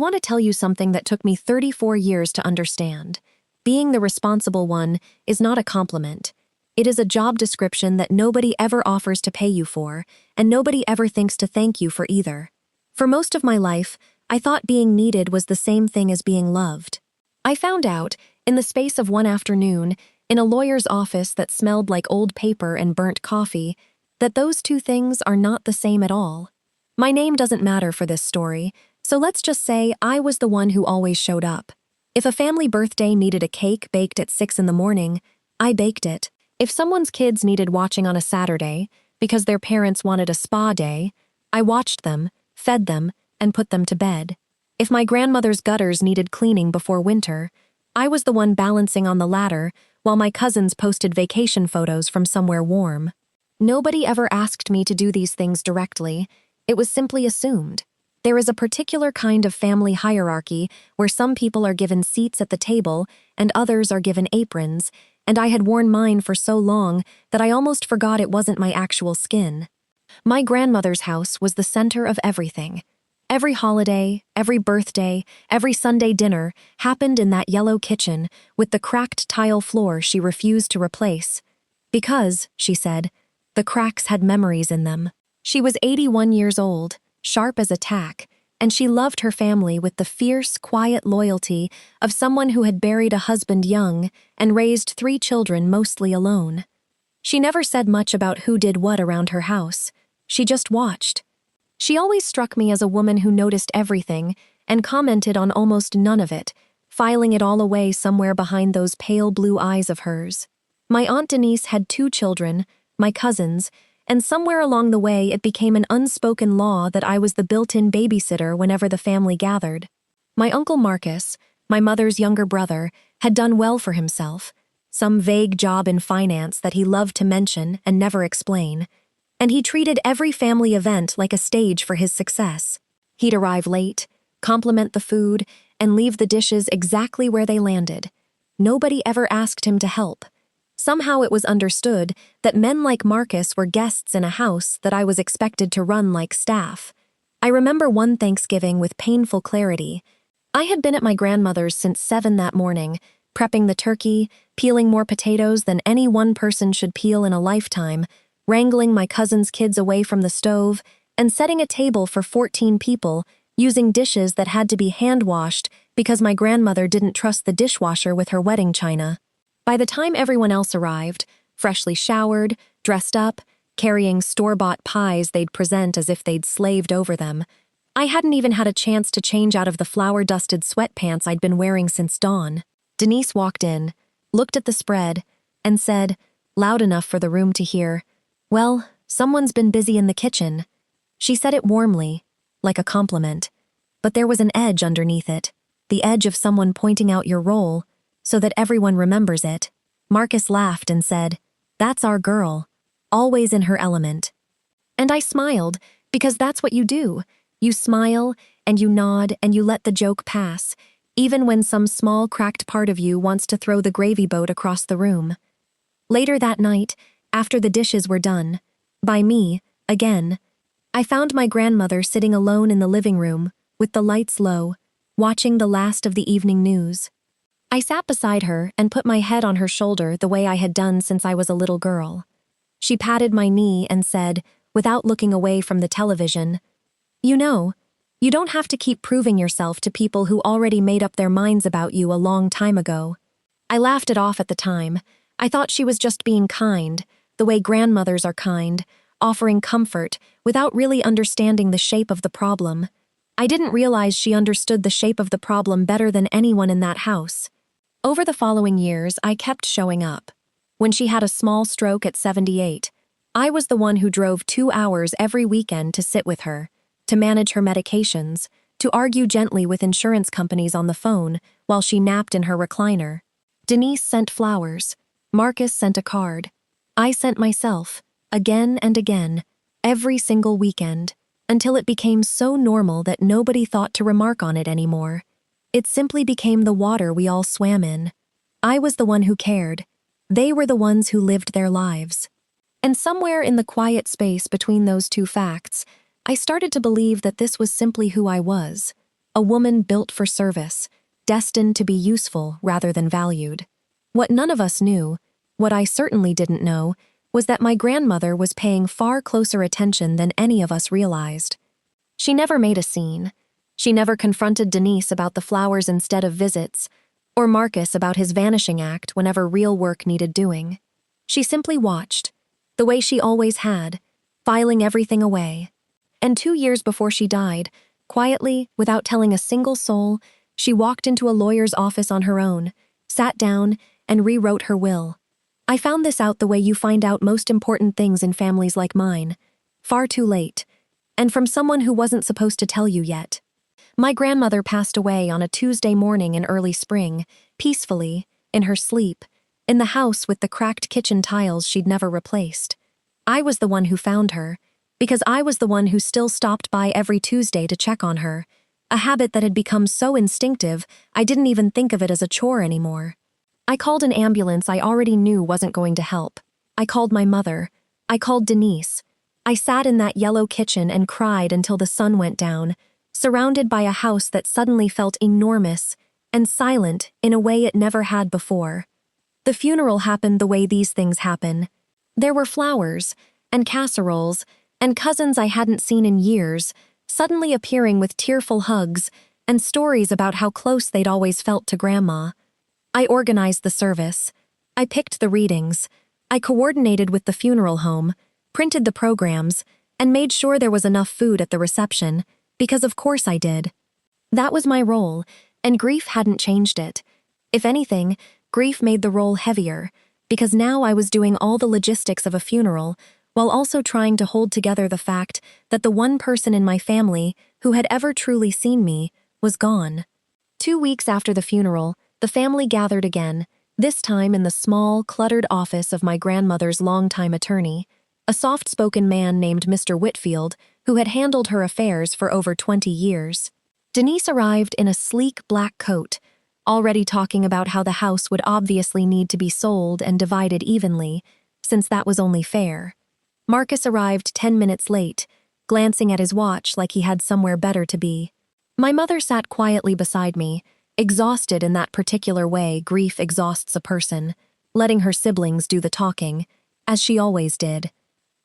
want to tell you something that took me 34 years to understand. Being the responsible one is not a compliment. It is a job description that nobody ever offers to pay you for, and nobody ever thinks to thank you for either. For most of my life, I thought being needed was the same thing as being loved. I found out, in the space of one afternoon, in a lawyer's office that smelled like old paper and burnt coffee, that those two things are not the same at all. My name doesn't matter for this story, so let's just say I was the one who always showed up. If a family birthday needed a cake baked at 6 in the morning, I baked it. If someone's kids needed watching on a Saturday because their parents wanted a spa day, I watched them, fed them, and put them to bed. If my grandmother's gutters needed cleaning before winter, I was the one balancing on the ladder while my cousins posted vacation photos from somewhere warm. Nobody ever asked me to do these things directly. It was simply assumed. There is a particular kind of family hierarchy where some people are given seats at the table and others are given aprons, and I had worn mine for so long that I almost forgot it wasn't my actual skin. My grandmother's house was the center of everything. Every holiday, every birthday, every Sunday dinner happened in that yellow kitchen with the cracked tile floor she refused to replace. Because, she said, the cracks had memories in them. She was 81 years old, sharp as a tack, and she loved her family with the fierce, quiet loyalty of someone who had buried a husband young and raised 3 children mostly alone. She never said much about who did what around her house. She just watched. She always struck me as a woman who noticed everything and commented on almost none of it, filing it all away somewhere behind those pale blue eyes of hers. My Aunt Denise had 2 children, my cousins, and somewhere along the way it became an unspoken law that I was the built-in babysitter whenever the family gathered. My Uncle Marcus, my mother's younger brother, had done well for himself, some vague job in finance that he loved to mention and never explain, and he treated every family event like a stage for his success. He'd arrive late, compliment the food, and leave the dishes exactly where they landed. Nobody ever asked him to help. Somehow it was understood that men like Marcus were guests in a house that I was expected to run like staff. I remember one Thanksgiving with painful clarity. I had been at my grandmother's since 7 that morning, prepping the turkey, peeling more potatoes than any one person should peel in a lifetime, wrangling my cousin's kids away from the stove, and setting a table for 14 people, using dishes that had to be hand-washed because my grandmother didn't trust the dishwasher with her wedding china. By the time everyone else arrived, freshly showered, dressed up, carrying store-bought pies they'd present as if they'd slaved over them, I hadn't even had a chance to change out of the flour-dusted sweatpants I'd been wearing since dawn. Denise walked in, looked at the spread, and said, loud enough for the room to hear, "Well, someone's been busy in the kitchen." She said it warmly, like a compliment, but there was an edge underneath it, the edge of someone pointing out your role, so that everyone remembers it. Marcus laughed and said, "That's our girl, always in her element." And I smiled, because that's what you do. You smile, and you nod, and you let the joke pass, even when some small cracked part of you wants to throw the gravy boat across the room. Later that night, after the dishes were done, by me, again, I found my grandmother sitting alone in the living room, with the lights low, watching the last of the evening news. I sat beside her and put my head on her shoulder the way I had done since I was a little girl. She patted my knee and said, without looking away from the television, "You know, you don't have to keep proving yourself to people who already made up their minds about you a long time ago." I laughed it off at the time. I thought she was just being kind, the way grandmothers are kind, offering comfort without really understanding the shape of the problem. I didn't realize she understood the shape of the problem better than anyone in that house. Over the following years, I kept showing up. When she had a small stroke at 78, I was the one who drove 2 hours every weekend to sit with her, to manage her medications, to argue gently with insurance companies on the phone while she napped in her recliner. Denise sent flowers. Marcus sent a card. I sent myself, again and again, every single weekend, until it became so normal that nobody thought to remark on it anymore. It simply became the water we all swam in. I was the one who cared. They were the ones who lived their lives. And somewhere in the quiet space between those two facts, I started to believe that this was simply who I was. a woman built for service, destined to be useful rather than valued. What none of us knew, what I certainly didn't know, was that my grandmother was paying far closer attention than any of us realized. She never made a scene. She never confronted Denise about the flowers instead of visits, or Marcus about his vanishing act whenever real work needed doing. She simply watched, the way she always had, filing everything away. And 2 years before she died, quietly, without telling a single soul, she walked into a lawyer's office on her own, sat down, and rewrote her will. I found this out the way you find out most important things in families like mine, far too late, and from someone who wasn't supposed to tell you yet. My grandmother passed away on a Tuesday morning in early spring, peacefully, in her sleep, in the house with the cracked kitchen tiles she'd never replaced. I was the one who found her, because I was the one who still stopped by every Tuesday to check on her, a habit that had become so instinctive I didn't even think of it as a chore anymore. I called an ambulance I already knew wasn't going to help. I called my mother. I called Denise. I sat in that yellow kitchen and cried until the sun went down, surrounded by a house that suddenly felt enormous and silent in a way it never had before. The funeral happened the way these things happen. There were flowers and casseroles and cousins I hadn't seen in years, suddenly appearing with tearful hugs and stories about how close they'd always felt to Grandma. I organized the service. I picked the readings. I coordinated with the funeral home, printed the programs, and made sure there was enough food at the reception, because of course I did. That was my role, and grief hadn't changed it. If anything, grief made the role heavier, because now I was doing all the logistics of a funeral, while also trying to hold together the fact that the one person in my family who had ever truly seen me was gone. 2 weeks after the funeral, the family gathered again, this time in the small, cluttered office of my grandmother's longtime attorney, a soft-spoken man named Mr. Whitfield, who had handled her affairs for over 20 years. Denise arrived in a sleek black coat, already talking about how the house would obviously need to be sold and divided evenly, since that was only fair. Marcus arrived 10 minutes late, glancing at his watch like he had somewhere better to be. My mother sat quietly beside me, exhausted in that particular way grief exhausts a person, letting her siblings do the talking, as she always did.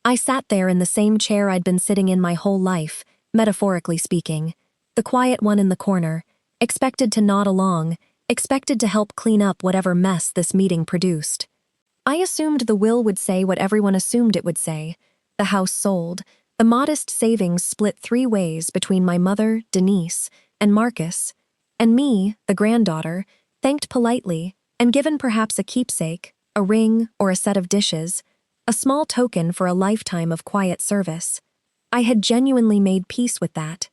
I sat there in the same chair I'd been sitting in my whole life, metaphorically speaking, the quiet one in the corner, expected to nod along, expected to help clean up whatever mess this meeting produced. I assumed the will would say what everyone assumed it would say. The house sold, the modest savings split 3 ways between my mother, Denise, and Marcus, and me, the granddaughter, thanked politely and given perhaps a keepsake, a ring or a set of dishes, a small token for a lifetime of quiet service. I had genuinely made peace with that.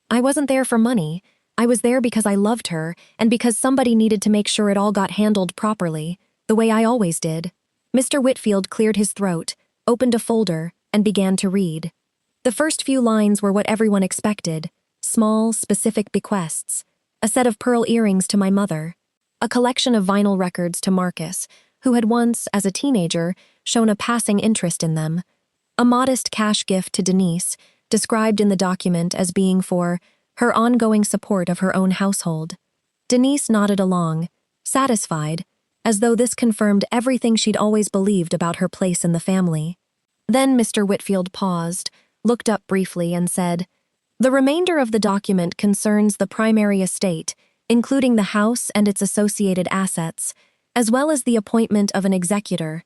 I wasn't there for money. I was there because I loved her and because somebody needed to make sure it all got handled properly, the way I always did. Mr. Whitfield cleared his throat, opened a folder, and began to read. The first few lines were what everyone expected, small, specific bequests. A set of pearl earrings to my mother, a collection of vinyl records to Marcus, who had once, as a teenager, shown a passing interest in them, a modest cash gift to Denise, described in the document as being for her ongoing support of her own household. Denise nodded along, satisfied, as though this confirmed everything she'd always believed about her place in the family. Then Mr. Whitfield paused, looked up briefly, and said, "The remainder of the document concerns the primary estate, including the house and its associated assets, as well as the appointment of an executor."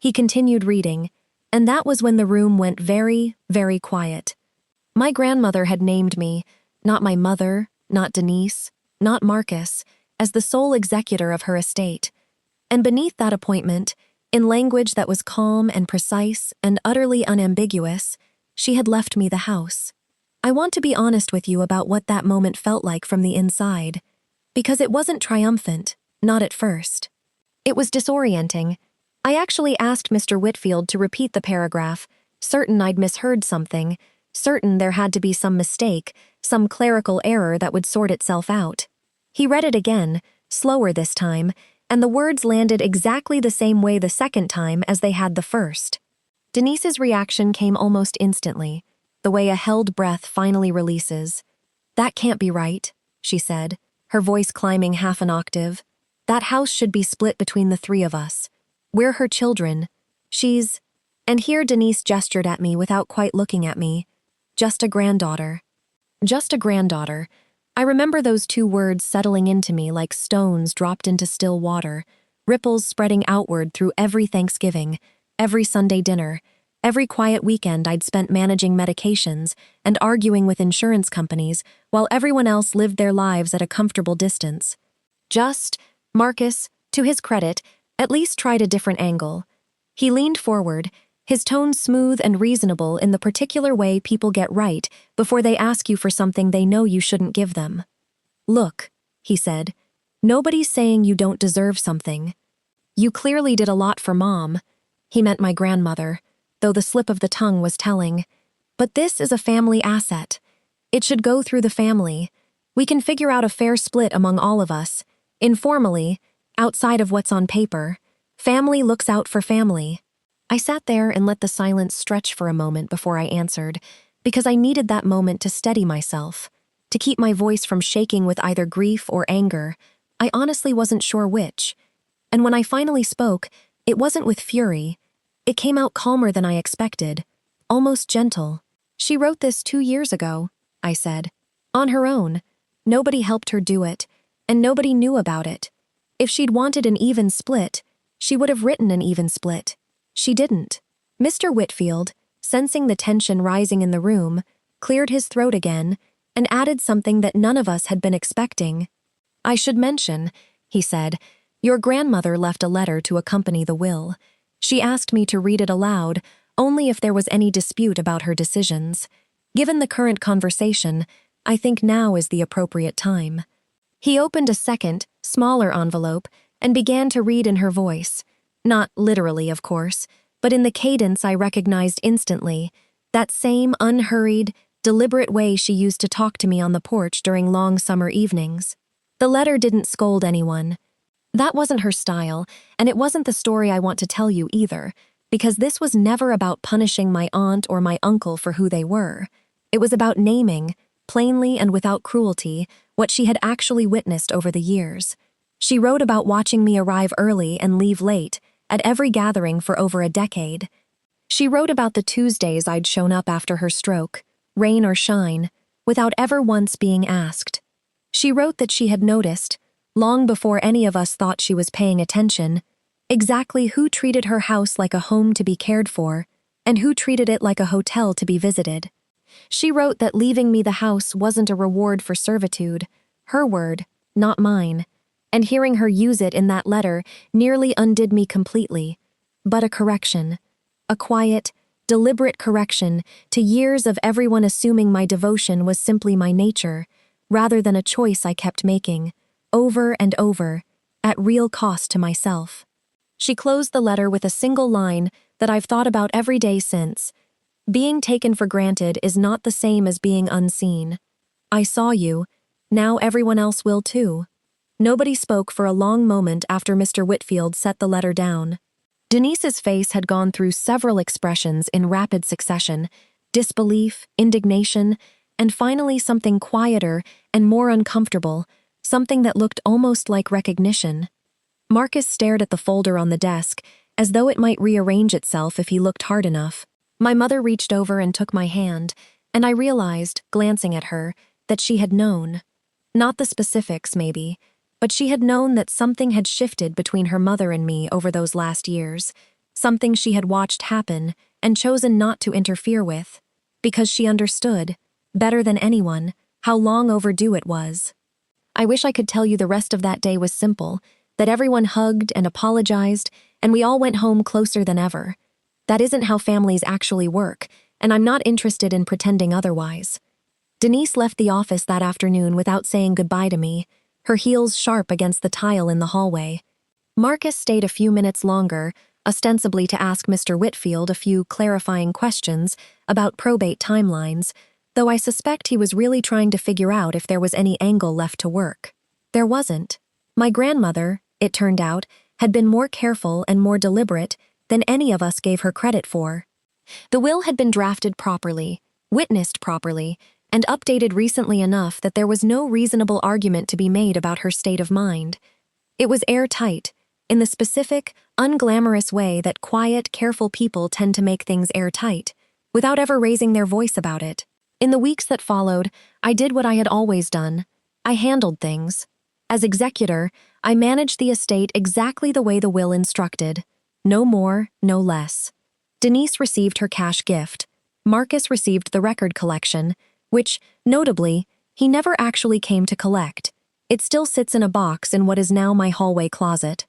He continued reading, and that was when the room went very, very quiet. My grandmother had named me, not my mother, not Denise, not Marcus, as the sole executor of her estate. And beneath that appointment, in language that was calm and precise and utterly unambiguous, she had left me the house. I want to be honest with you about what that moment felt like from the inside, because it wasn't triumphant, not at first. It was disorienting. I actually asked Mr. Whitfield to repeat the paragraph, certain I'd misheard something, certain there had to be some mistake, some clerical error that would sort itself out. He read it again, slower this time, and the words landed exactly the same way the second time as they had the first. Denise's reaction came almost instantly, the way a held breath finally releases. "That can't be right," she said, her voice climbing half an octave. That house should be split between the three of us. We're her children. She's... And here Denise gestured at me without quite looking at me. Just a granddaughter. Just a granddaughter. I remember those two words settling into me like stones dropped into still water, ripples spreading outward through every Thanksgiving, every Sunday dinner, every quiet weekend I'd spent managing medications and arguing with insurance companies while everyone else lived their lives at a comfortable distance. Marcus, to his credit, at least tried a different angle. He leaned forward, his tone smooth and reasonable in the particular way people get right before they ask you for something they know you shouldn't give them. Look, he said, nobody's saying you don't deserve something. You clearly did a lot for Mom. He meant my grandmother, though the slip of the tongue was telling. But this is a family asset. It should go through the family. We can figure out a fair split among all of us. Informally, outside of what's on paper. Family looks out for family. I sat there and let the silence stretch for a moment before I answered, because I needed that moment to steady myself, to keep my voice from shaking with either grief or anger. I honestly wasn't sure which. And when I finally spoke, it wasn't with fury. It came out calmer than I expected, almost gentle. She wrote this 2 years ago, I said. On her own. Nobody helped her do it, and nobody knew about it. If she'd wanted an even split, she would have written an even split. She didn't. Mr. Whitfield, sensing the tension rising in the room, cleared his throat again and added something that none of us had been expecting. I should mention, he said, your grandmother left a letter to accompany the will. She asked me to read it aloud, only if there was any dispute about her decisions. Given the current conversation, I think now is the appropriate time. He opened a second, smaller envelope and began to read in her voice. Not literally, of course, but in the cadence I recognized instantly, that same unhurried, deliberate way she used to talk to me on the porch during long summer evenings. The letter didn't scold anyone. That wasn't her style, and it wasn't the story I want to tell you either, because this was never about punishing my aunt or my uncle for who they were. It was about naming, plainly and without cruelty, what she had actually witnessed over the years. She wrote about watching me arrive early and leave late, at every gathering for over a decade. She wrote about the Tuesdays I'd shown up after her stroke, rain or shine, without ever once being asked. She wrote that she had noticed, long before any of us thought she was paying attention, exactly who treated her house like a home to be cared for, and who treated it like a hotel to be visited. She wrote that leaving me the house wasn't a reward for servitude, her word, not mine. And hearing her use it in that letter nearly undid me completely. But a correction. A quiet, deliberate correction to years of everyone assuming my devotion was simply my nature, rather than a choice I kept making, over and over, at real cost to myself. She closed the letter with a single line that I've thought about every day since. Being taken for granted is not the same as being unseen. I saw you. Now everyone else will too. Nobody spoke for a long moment after Mr. Whitfield set the letter down. Denise's face had gone through several expressions in rapid succession, disbelief, indignation, and finally something quieter and more uncomfortable, something that looked almost like recognition. Marcus stared at the folder on the desk, as though it might rearrange itself if he looked hard enough. My mother reached over and took my hand, and I realized, glancing at her, that she had known. Not the specifics, maybe, but she had known that something had shifted between her mother and me over those last years, something she had watched happen and chosen not to interfere with, because she understood, better than anyone, how long overdue it was. I wish I could tell you the rest of that day was simple, that everyone hugged and apologized, and we all went home closer than ever. That isn't how families actually work, and I'm not interested in pretending otherwise. Denise left the office that afternoon without saying goodbye to me, her heels sharp against the tile in the hallway. Marcus stayed a few minutes longer, ostensibly to ask Mr. Whitfield a few clarifying questions about probate timelines, though I suspect he was really trying to figure out if there was any angle left to work. There wasn't. My grandmother, it turned out, had been more careful and more deliberate than any of us gave her credit for. The will had been drafted properly, witnessed properly, and updated recently enough that there was no reasonable argument to be made about her state of mind. It was airtight, in the specific, unglamorous way that quiet, careful people tend to make things airtight, without ever raising their voice about it. In the weeks that followed, I did what I had always done. I handled things. As executor, I managed the estate exactly the way the will instructed. No more, no less. Denise received her cash gift. Marcus received the record collection, which, notably, he never actually came to collect. It still sits in a box in what is now my hallway closet.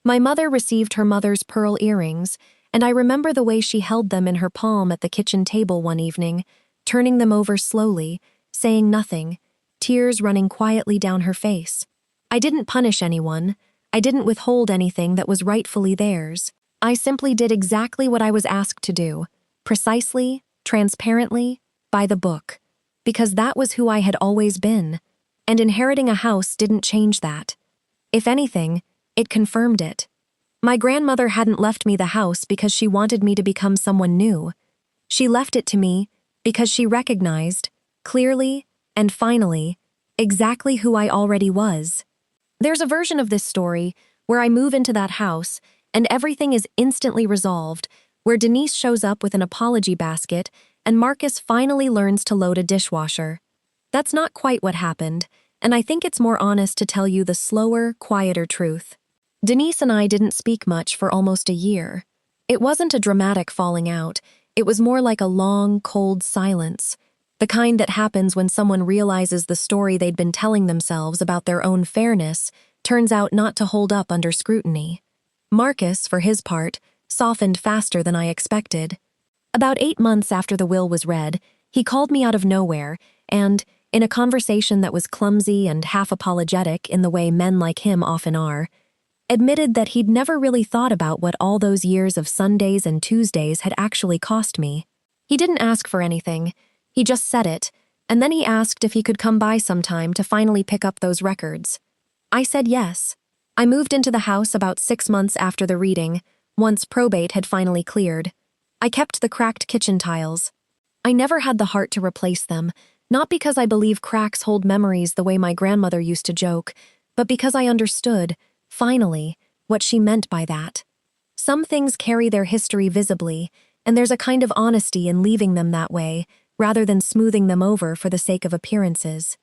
My mother received her mother's pearl earrings, and I remember the way she held them in her palm at the kitchen table one evening, turning them over slowly, saying nothing, tears running quietly down her face. I didn't punish anyone. I didn't withhold anything that was rightfully theirs. I simply did exactly what I was asked to do, precisely, transparently, by the book, because that was who I had always been, and inheriting a house didn't change that. If anything, it confirmed it. My grandmother hadn't left me the house because she wanted me to become someone new. She left it to me because she recognized, clearly and finally, exactly who I already was. There's a version of this story where I move into that house and everything is instantly resolved, where Denise shows up with an apology basket and Marcus finally learns to load a dishwasher. That's not quite what happened, and I think it's more honest to tell you the slower, quieter truth. Denise and I didn't speak much for almost a year. It wasn't a dramatic falling out. It was more like a long, cold silence, the kind that happens when someone realizes the story they'd been telling themselves about their own fairness turns out not to hold up under scrutiny. Marcus, for his part, softened faster than I expected. About 8 months after the will was read, he called me out of nowhere and, in a conversation that was clumsy and half-apologetic in the way men like him often are, admitted that he'd never really thought about what all those years of Sundays and Tuesdays had actually cost me. He didn't ask for anything. He just said it, and then he asked if he could come by sometime to finally pick up those records. I said yes. I moved into the house about 6 months after the reading, once probate had finally cleared. I kept the cracked kitchen tiles. I never had the heart to replace them, not because I believe cracks hold memories the way my grandmother used to joke, but because I understood, finally, what she meant by that. Some things carry their history visibly, and there's a kind of honesty in leaving them that way, rather than smoothing them over for the sake of appearances.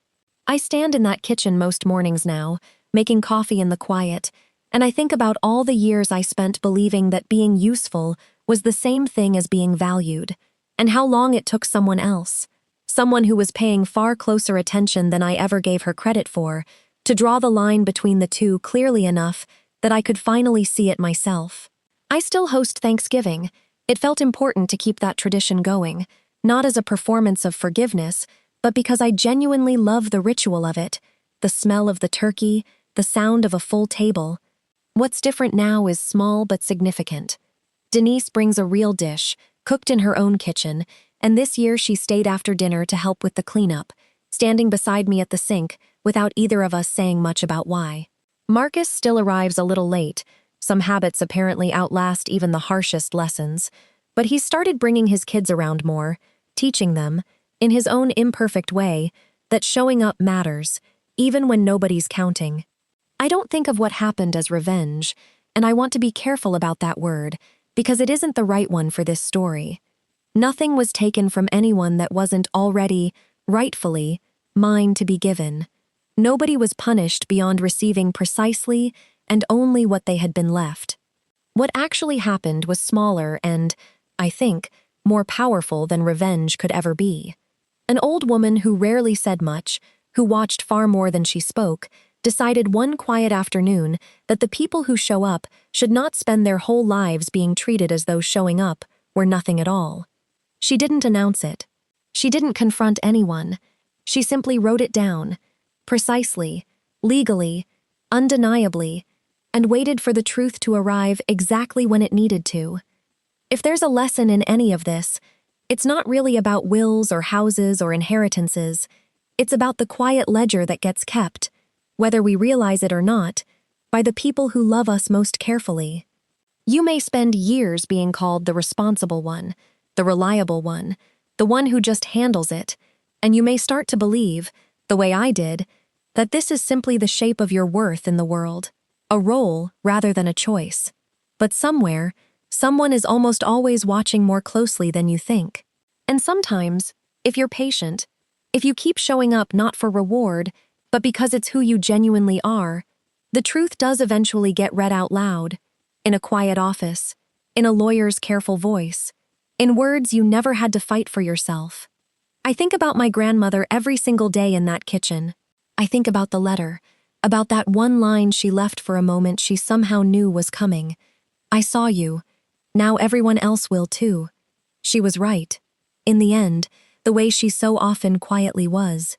I stand in that kitchen most mornings now, making coffee in the quiet, and I think about all the years I spent believing that being useful was the same thing as being valued, and how long it took someone else, someone who was paying far closer attention than I ever gave her credit for, to draw the line between the two clearly enough that I could finally see it myself. I still host Thanksgiving. It felt important to keep that tradition going, not as a performance of forgiveness, but because I genuinely love the ritual of it, the smell of the turkey, the sound of a full table. What's different now is small but significant. Denise brings a real dish, cooked in her own kitchen, and this year she stayed after dinner to help with the cleanup, standing beside me at the sink, without either of us saying much about why. Marcus still arrives a little late. Some habits apparently outlast even the harshest lessons. But he's started bringing his kids around more, teaching them, in his own imperfect way, that showing up matters, even when nobody's counting. I don't think of what happened as revenge, and I want to be careful about that word, because it isn't the right one for this story. Nothing was taken from anyone that wasn't already, rightfully, mine to be given. Nobody was punished beyond receiving precisely and only what they had been left. What actually happened was smaller and, I think, more powerful than revenge could ever be. An old woman who rarely said much, who watched far more than she spoke, decided one quiet afternoon that the people who show up should not spend their whole lives being treated as though showing up were nothing at all. She didn't announce it. She didn't confront anyone. She simply wrote it down, precisely, legally, undeniably, and waited for the truth to arrive exactly when it needed to. If there's a lesson in any of this, it's not really about wills or houses or inheritances. It's about the quiet ledger that gets kept, whether we realize it or not, by the people who love us most carefully. You may spend years being called the responsible one, the reliable one, the one who just handles it, And you may start to believe, the way I did, that this is simply the shape of your worth in the world, a role rather than a choice. But somewhere, someone is almost always watching more closely than you think. And sometimes, if you're patient, if you keep showing up not for reward, but because it's who you genuinely are, the truth does eventually get read out loud, in a quiet office, in a lawyer's careful voice, in words you never had to fight for yourself. I think about my grandmother every single day in that kitchen. I think about the letter, about that one line she left for a moment she somehow knew was coming. I saw you. Now everyone else will too. She was right. In the end, the way she so often quietly was.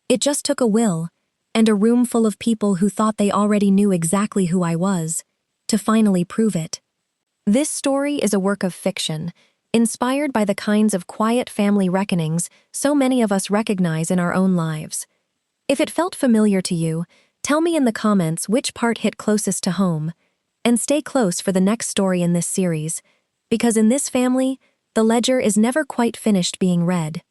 It just took a will, and a room full of people who thought they already knew exactly who I was, to finally prove it. This story is a work of fiction, inspired by the kinds of quiet family reckonings so many of us recognize in our own lives. If it felt familiar to you, tell me in the comments which part hit closest to home, and stay close for the next story in this series, because in this family, the ledger is never quite finished being read.